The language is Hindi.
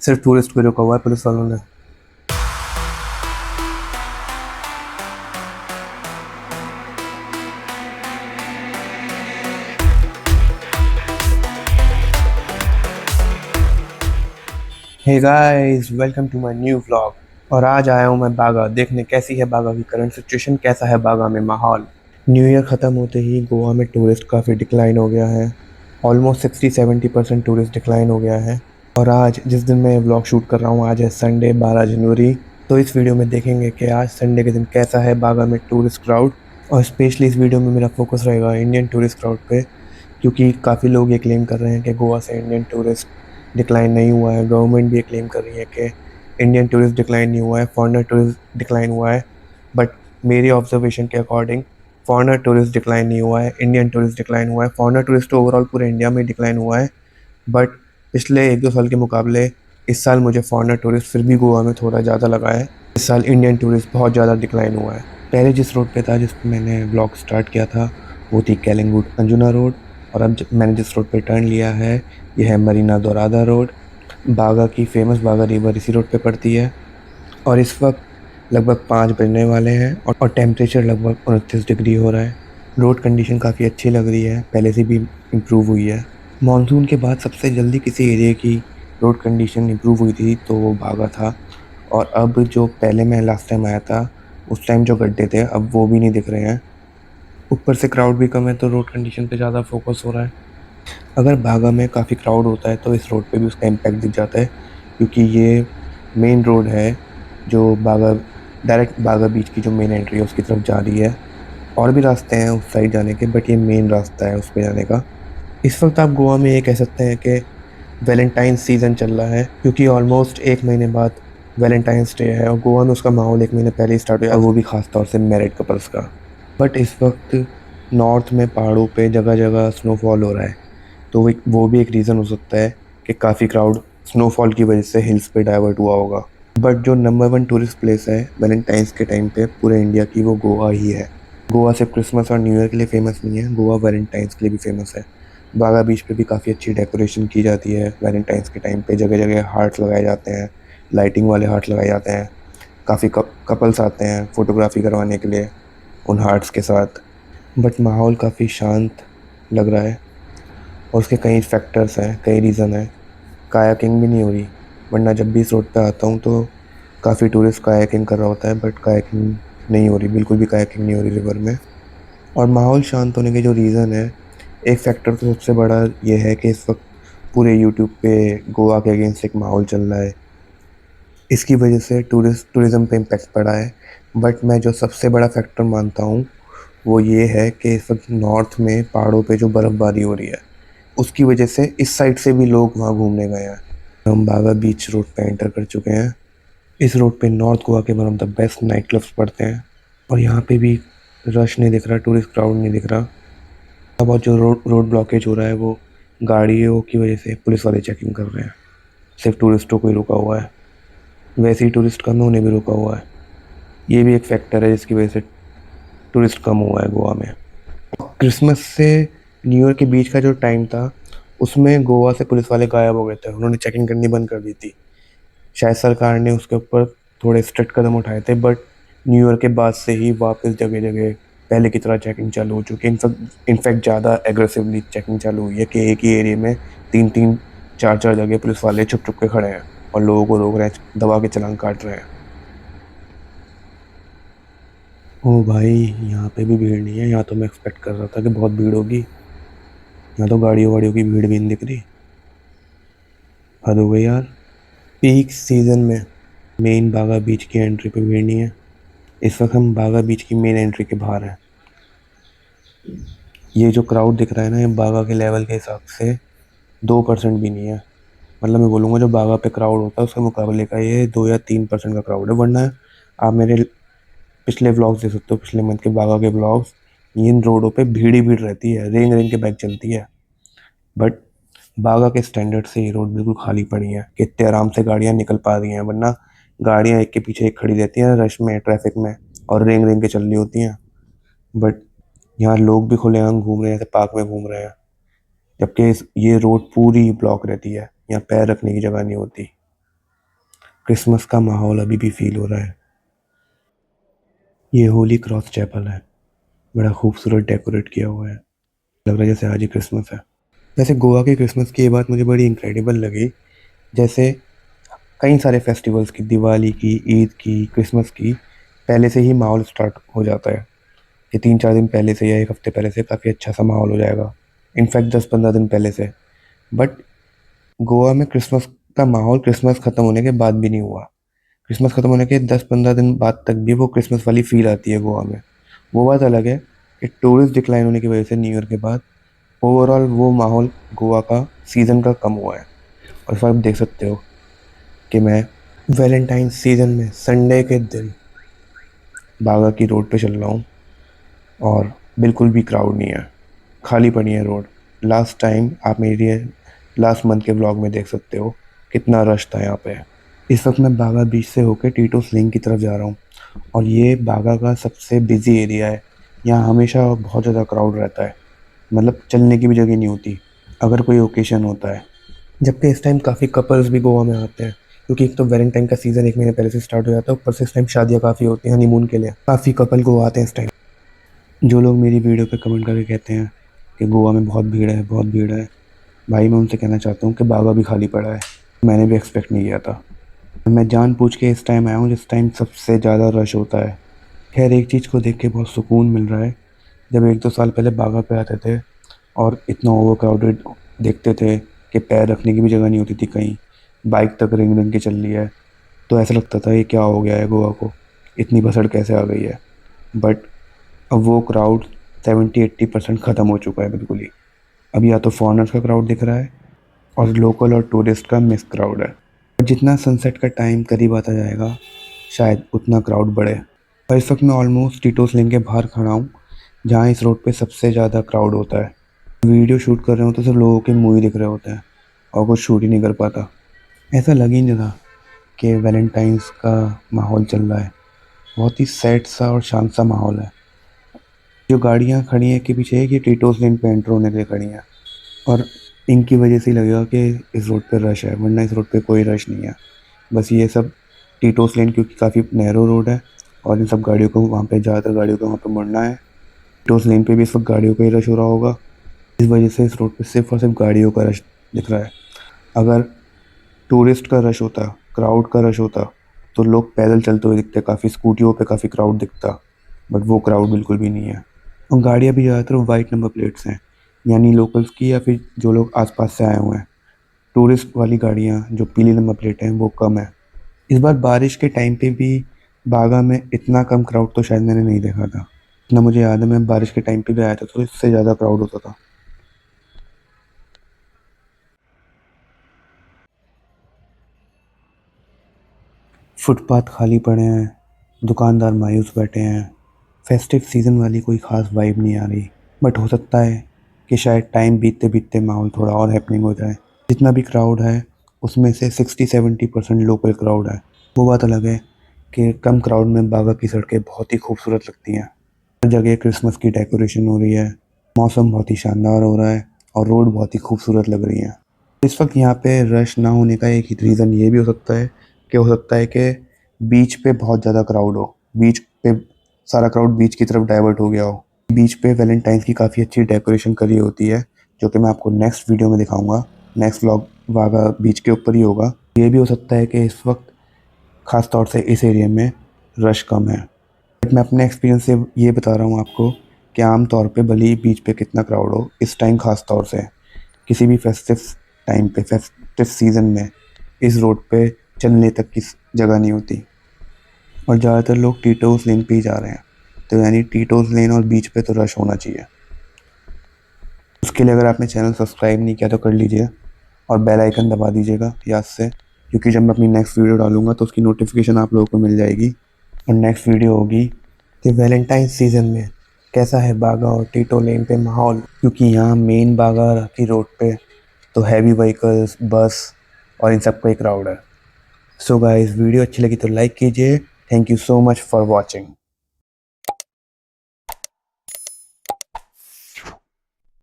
सिर्फ टूरिस्ट को रोका हुआ है पुलिस वालों ने। Hey guys, welcome to my new vlog. और आज आया हूँ मैं बागा देखने कैसी है बागा की करंट सिचुएशन, कैसा है बागा में माहौल। न्यू ईयर ख़त्म होते ही गोवा में टूरिस्ट काफ़ी डिक्लाइन हो गया है। ऑलमोस्ट 60-70% टूरिस्ट डिक्लाइन हो गया है। और आज जिस दिन मैं व्लॉग शूट कर रहा हूँ, आज है संडे 12 जनवरी। तो इस वीडियो में देखेंगे कि आज संडे के दिन कैसा है बागा में टूरिस्ट क्राउड। और स्पेशली इस वीडियो में मेरा फोकस रहेगा इंडियन टूरिस्ट क्राउड पे, क्योंकि काफ़ी लोग ये क्लेम कर रहे हैं कि गोवा से इंडियन टूरिस्ट डिक्लाइन नहीं हुआ है। गवर्नमेंट भी ये क्लेम कर रही है कि इंडियन टूरिस्ट डिक्लाइन नहीं हुआ है, फॉरेनर टूरिस्ट डिक्लाइन हुआ है। बट मेरी ऑब्जर्वेशन के अकॉर्डिंग फॉरेनर टूरिस्ट डिक्लाइन नहीं हुआ है, इंडियन टूरिस्ट डिक्लाइन हुआ है। फॉरेनर टूरिस्ट तो ओवरऑल पूरे इंडिया में डिक्लाइन हुआ है, बट पिछले 1-2 साल के मुकाबले इस साल मुझे फॉरेनर टूरिस्ट फिर भी गोवा में थोड़ा ज़्यादा लगा है। इस साल इंडियन टूरिस्ट बहुत ज़्यादा डिक्लाइन हुआ है। पहले जिस रोड पे था, जिस पे मैंने ब्लॉग स्टार्ट किया था, वो थी कैलिंगुड अंजुना रोड। और अब मैंने जिस रोड पे टर्न लिया है, यह है मरीना दोरादा रोड। बागा की फेमस बागा रिवर इसी रोड पे पड़ती है। और इस वक्त लगभग 5 बजने वाले हैं और टेम्परेचर लगभग 29 डिग्री हो रहा है। रोड कंडीशन काफ़ी अच्छी लग रही है, पहले से भी इम्प्रूव हुई है। मानसून के बाद सबसे जल्दी किसी एरिया की रोड कंडीशन इम्प्रूव हुई थी तो वो बागा था। और अब जो पहले मैं लास्ट टाइम आया था, उस टाइम जो गड्ढे थे अब वो भी नहीं दिख रहे हैं। ऊपर से क्राउड भी कम है तो रोड कंडीशन पे ज़्यादा फोकस हो रहा है। अगर बागा में काफ़ी क्राउड होता है तो इस रोड पे भी उसका इम्पैक्ट दिख जाता है, क्योंकि ये मेन रोड है जो बागा, डायरेक्ट बागा बीच की जो मेन एंट्री है उसकी तरफ जा रही है। और भी रास्ते हैं उस साइड जाने के, बट ये मेन रास्ता है उस पे जाने का। इस वक्त आप गोवा में ये कह सकते हैं कि वैलेंटाइंस सीज़न चल रहा है, क्योंकि ऑलमोस्ट 1 महीने बाद वैलेंटाइंस डे है और गोवा में उसका माहौल 1 महीने पहले ही स्टार्ट हुआ, वो भी ख़ास तौर से मैरिड कपल्स का। बट इस वक्त नॉर्थ में पहाड़ों पे जगह जगह स्नोफॉल हो रहा है, तो वो भी एक रीज़न हो सकता है कि काफ़ी क्राउड स्नोफॉल की वजह से हिल्स पे डाइवर्ट हुआ होगा। बट जो नंबर 1 टूरिस्ट प्लेस है वैलेंटाइंस के टाइम पे पूरे इंडिया की, वो गोवा ही है। गोवा सिर्फ क्रिसमस और न्यू ईयर के लिए फेमस नहीं है, गोवा वैलेंटाइंस के लिए भी फेमस है। बागा बीच पे भी काफ़ी अच्छी डेकोरेशन की जाती है वैलेंटाइंस के टाइम पे। जगह जगह हार्ट्स लगाए जाते हैं, लाइटिंग वाले हार्ट्स लगाए जाते हैं। काफ़ी कपल्स आते हैं फ़ोटोग्राफी करवाने के लिए उन हार्ट्स के साथ। बट माहौल काफ़ी शांत लग रहा है और उसके कई फैक्टर्स हैं, कई रीज़न हैं। कायाकिंग भी नहीं हो रही, वरना जब भी इस रोड पे आता हूँ तो काफ़ी टूरिस्ट कायाकिंग कर रहा होता है, बट कायाकिंग नहीं हो रही, बिल्कुल भी कायाकिंग नहीं हो रही रिवर में। और माहौल शांत होने के जो रीज़न है, एक फैक्टर तो सबसे बड़ा ये है कि इस वक्त पूरे यूट्यूब पे गोवा के अगेंस्ट एक माहौल चल रहा है। इसकी वजह से टूरिज़्म पे इम्पेक्ट पड़ा है। बट मैं जो सबसे बड़ा फैक्टर मानता हूँ वो ये है कि इस वक्त नॉर्थ में पहाड़ों पे जो बर्फ़बारी हो रही है, उसकी वजह से इस साइड से भी लोग वहाँ घूमने गए हैं। हम बागा बीच रोड पे एंटर कर चुके हैं। इस रोड पे नॉर्थ गोवा के one of the best night clubs पड़ते हैं। और यहाँ पे भी रश नहीं दिख रहा, टूरिस्ट क्राउड नहीं दिख रहा। अब और जो रोड ब्लॉकेज हो रहा है वो गाड़ियों की वजह से पुलिस वाले चेकिंग कर रहे हैं। सिर्फ टूरिस्टों को ही रुका हुआ है, वैसे ही टूरिस्ट कम है उन्हें भी रुका हुआ है। ये भी एक फैक्टर है जिसकी वजह से टूरिस्ट कम हुआ है गोवा में। क्रिसमस से न्यू ईयर के बीच का जो टाइम था, उसमें गोवा से पुलिस वाले गायब हो गए थे, उन्होंने चेकिंग करनी बंद कर दी थी। शायद सरकार ने उसके ऊपर थोड़े स्ट्रिक्ट कदम उठाए थे, बट न्यू ईयर के बाद से ही वापस जगह जगह पहले की तरह चेकिंग चालू हो चुकी है। इनफैक्ट ज़्यादा एग्रेसिवली चेकिंग चालू हुई है कि एक ही एरिया में 3-3, 4-4 जगह पुलिस वाले छुप छुप के खड़े हैं और लोगों को रोक रहे हैं, दबा के चालान काट रहे हैं। ओ भाई, यहाँ पे भी भीड़ नहीं है। यहाँ तो मैं एक्सपेक्ट कर रहा था कि बहुत भीड़ होगी, यहाँ तो गाड़ियों वाड़ियों की भीड़ भी नहीं दिख रही। हद हो गई यार। पीक सीजन में मेन बागा बीच की एंट्री पे भीड़ नहीं है। इस वक्त हम बागा बीच की मेन एंट्री के बाहर हैं। ये जो क्राउड दिख रहा है ना, ये बागा के लेवल के हिसाब से 2% भी नहीं है। मतलब मैं बोलूँगा जो बागा पे क्राउड होता है उसके मुकाबले का ये 2 या 3% का क्राउड है। वरना आप मेरे पिछले व्लॉग्स देख सकते हो, पिछले मंथ के बागा के व्लॉग्स। इन रोडों पे भीड़ ही भीड़ रहती है, रेंग रेंग के बाइक चलती है। बट बागा के स्टैंडर्ड से ये रोड बिल्कुल खाली पड़ी है, कितने आराम से गाड़ियाँ निकल पा रही हैं। वरना गाड़ियाँ एक के पीछे एक खड़ी रहती हैं रश में, ट्रैफिक में, और रेंग रेंग के चल रही होती हैं। बट यहाँ लोग भी खुलेआम घूम रहे हैं, जैसे पार्क में घूम रहे हैं। जबकि ये रोड पूरी ब्लॉक रहती है, यहाँ पैर रखने की जगह नहीं होती। क्रिसमस का माहौल अभी भी फील हो रहा है। ये होली क्रॉस चैपल है, बड़ा खूबसूरत डेकोरेट किया हुआ है, लग रहा है जैसे आज ही क्रिसमस है। वैसे गोवा के क्रिसमस की ये बात मुझे बड़ी इनक्रेडिबल लगी। जैसे कई सारे फेस्टिवल्स की, दिवाली की, ईद की, क्रिसमस की, पहले से ही माहौल स्टार्ट हो जाता है कि 3-4 दिन पहले से या एक हफ्ते पहले से काफ़ी अच्छा सा माहौल हो जाएगा। इनफैक्ट 10-15 दिन पहले से। बट गोवा में क्रिसमस का माहौल क्रिसमस ख़त्म होने के बाद भी नहीं हुआ। क्रिसमस ख़त्म होने के 10-15 दिन बाद तक भी वो क्रिसमस वाली फील आती है गोवा में। वो बात अलग है कि टूरिस्ट डिक्लाइन होने की वजह से न्यू ईयर के बाद ओवरऑल वो माहौल गोवा का सीज़न का कम हुआ है। और इस बार आप देख सकते हो कि मैं वैलेंटाइन सीज़न में संडे के दिन बागा की रोड पे चल रहा हूँ और बिल्कुल भी क्राउड नहीं है, खाली पड़ी है रोड। लास्ट टाइम आप मेरी लास्ट मंथ के व्लॉग में देख सकते हो कितना रश था यहाँ पे। इस वक्त मैं बागा बीच से होकर टीटो स्लिंग की तरफ जा रहा हूँ और ये बागा का सबसे बिजी एरिया है। यहाँ हमेशा बहुत ज़्यादा क्राउड रहता है, मतलब चलने की भी जगह नहीं होती अगर कोई ओकेशन होता है। जबकि इस टाइम काफ़ी कपल्स भी गोवा में आते हैं, क्योंकि एक तो वैलेंटाइन का सीज़न 1 महीने पहले से स्टार्ट हो जाता है, ऊपर से इस टाइम शादियाँ काफ़ी होती हैं हनीमून के लिए। काफ़ी कपल गोवा आते हैं इस टाइम। जो लोग मेरी वीडियो पे कमेंट करके कहते हैं कि गोवा में बहुत भीड़ है, बहुत भीड़ है, भाई मैं उनसे कहना चाहता हूँ कि बागा भी खाली पड़ा है। मैंने भी एक्सपेक्ट नहीं किया था। मैं जानबूझ के इस टाइम आया हूँ जिस टाइम सबसे ज़्यादा रश होता है। खैर एक चीज़ को देख के बहुत सुकून मिल रहा है। जब 1-2 साल पहले बागा पे आते थे और इतना ओवर क्राउडेड देखते थे कि पैर रखने की भी जगह नहीं होती थी कहीं, बाइक तक रिंग रिंग के चल रही है, तो ऐसा लगता था ये क्या हो गया है गोवा को, इतनी भसड़ कैसे आ गई है। बट अब वो क्राउड 70-80% ख़त्म हो चुका है बिल्कुल ही। अब या तो फॉरेनर्स का क्राउड दिख रहा है और लोकल और टूरिस्ट का मिक्स क्राउड है। जितना सनसेट का टाइम करीब आता जाएगा शायद उतना क्राउड बढ़े। और इस वक्त मैं ऑलमोस्ट टीटोस लिंक के बाहर खड़ा हूँ, जहाँ इस रोड पे सबसे ज़्यादा क्राउड होता है। वीडियो शूट कर रहे हो तो सिर्फ लोगों के मुँह ही दिख रहे होते हैं और कुछ शूट ही नहीं कर पाता। ऐसा लग ही नहीं रहा कि वैलेंटाइंस का माहौल चल रहा है। बहुत ही सैड सा और शांत सा माहौल है। जो गाड़ियाँ खड़ी हैं के पीछे है कि टीटोस लेन पे एंटर होने के लिए खड़ी हैं और इनकी वजह से ही लगेगा कि इस रोड पे रश है, वरना इस रोड पे कोई रश नहीं है। बस ये सब टीटोस लेन क्योंकि काफ़ी नैरो रोड है और इन सब गाड़ियों को वहाँ पे, ज़्यादातर गाड़ियों को वहाँ पे मुड़ना है। टीटोस लेन पे भी इस वक्त गाड़ियों का ही रश हो रहा होगा। इस वजह से इस रोड पे सिर्फ और सिर्फ गाड़ियों का रश दिख रहा है। अगर टूरिस्ट का रश होता, क्राउड का रश होता, तो लोग पैदल चलते हुए दिखते, काफ़ी स्कूटियों पे काफ़ी क्राउड दिखता। बट वो क्राउड बिल्कुल भी नहीं है और गाड़ियाँ भी ज़्यादातर वाइट नंबर प्लेट्स हैं, यानी लोकल्स की या फिर जो लोग आसपास से आए हुए हैं। टूरिस्ट वाली गाड़ियाँ जो पीली नंबर प्लेट हैं वो कम है। इस बार बारिश के टाइम पे भी बागा में इतना कम क्राउड तो शायद मैंने नहीं देखा था। इतना मुझे याद है, मैं बारिश के टाइम पे भी आया था तो इससे ज़्यादा क्राउड होता था। फुटपाथ खाली पड़े हैं, दुकानदार मायूस बैठे हैं। फेस्टिव सीज़न वाली कोई ख़ास वाइब नहीं आ रही। बट हो सकता है कि शायद टाइम बीतते बीतते माहौल थोड़ा और हैपनिंग हो जाए। जितना भी क्राउड है उसमें से 60-70% लोकल क्राउड है। वो बात अलग है कि कम क्राउड में बागा की सड़कें बहुत ही खूबसूरत लगती हैं। हर जगह क्रिसमस की डेकोरेशन हो रही है, मौसम बहुत ही शानदार हो रहा है और रोड बहुत ही खूबसूरत लग रही है। इस वक्त यहाँ पे रश ना होने का एक ही रीज़न ये भी हो सकता है कि बीच पे बहुत ज़्यादा क्राउड हो। बीच पे सारा क्राउड बीच की तरफ डाइवर्ट हो गया हो। बीच पे वैलेंटाइंस की काफ़ी अच्छी डेकोरेशन करी होती है, जो कि मैं आपको नेक्स्ट वीडियो में दिखाऊंगा। नेक्स्ट व्लॉग वागा बीच के ऊपर ही होगा। ये भी हो सकता है कि इस वक्त ख़ास तौर से इस एरिया में रश कम है। बट मैं अपने एक्सपीरियंस से ये बता रहा हूँ आपको कि आम तौर पे भले ही बीच पे कितना क्राउड हो, इस टाइम ख़ास तौर से किसी भी फेस्टिव टाइम पे, फेस्टिव सीज़न में इस रोड पे चलने तक की जगह नहीं होती और ज़्यादातर लोग टीटोस लेन पे ही जा रहे हैं। तो यानी टीटोस लेन और बीच पे तो रश होना चाहिए। उसके लिए अगर आपने चैनल सब्सक्राइब नहीं किया तो कर लीजिए और बेल आइकन दबा दीजिएगा याद से, क्योंकि जब मैं अपनी नेक्स्ट वीडियो डालूंगा तो उसकी नोटिफिकेशन आप लोगों को मिल जाएगी। और नेक्स्ट वीडियो होगी कि वैलेंटाइन सीज़न में कैसा है बागा और टीटो लेन पे माहौल, क्योंकि यहाँ मेन बागा की रोड पे तो हैवी व्हीकल्स, बस और इन सब का ही क्राउड है। सो गाइस, वीडियो अच्छी लगी तो लाइक कीजिए। Thank you so much for watching.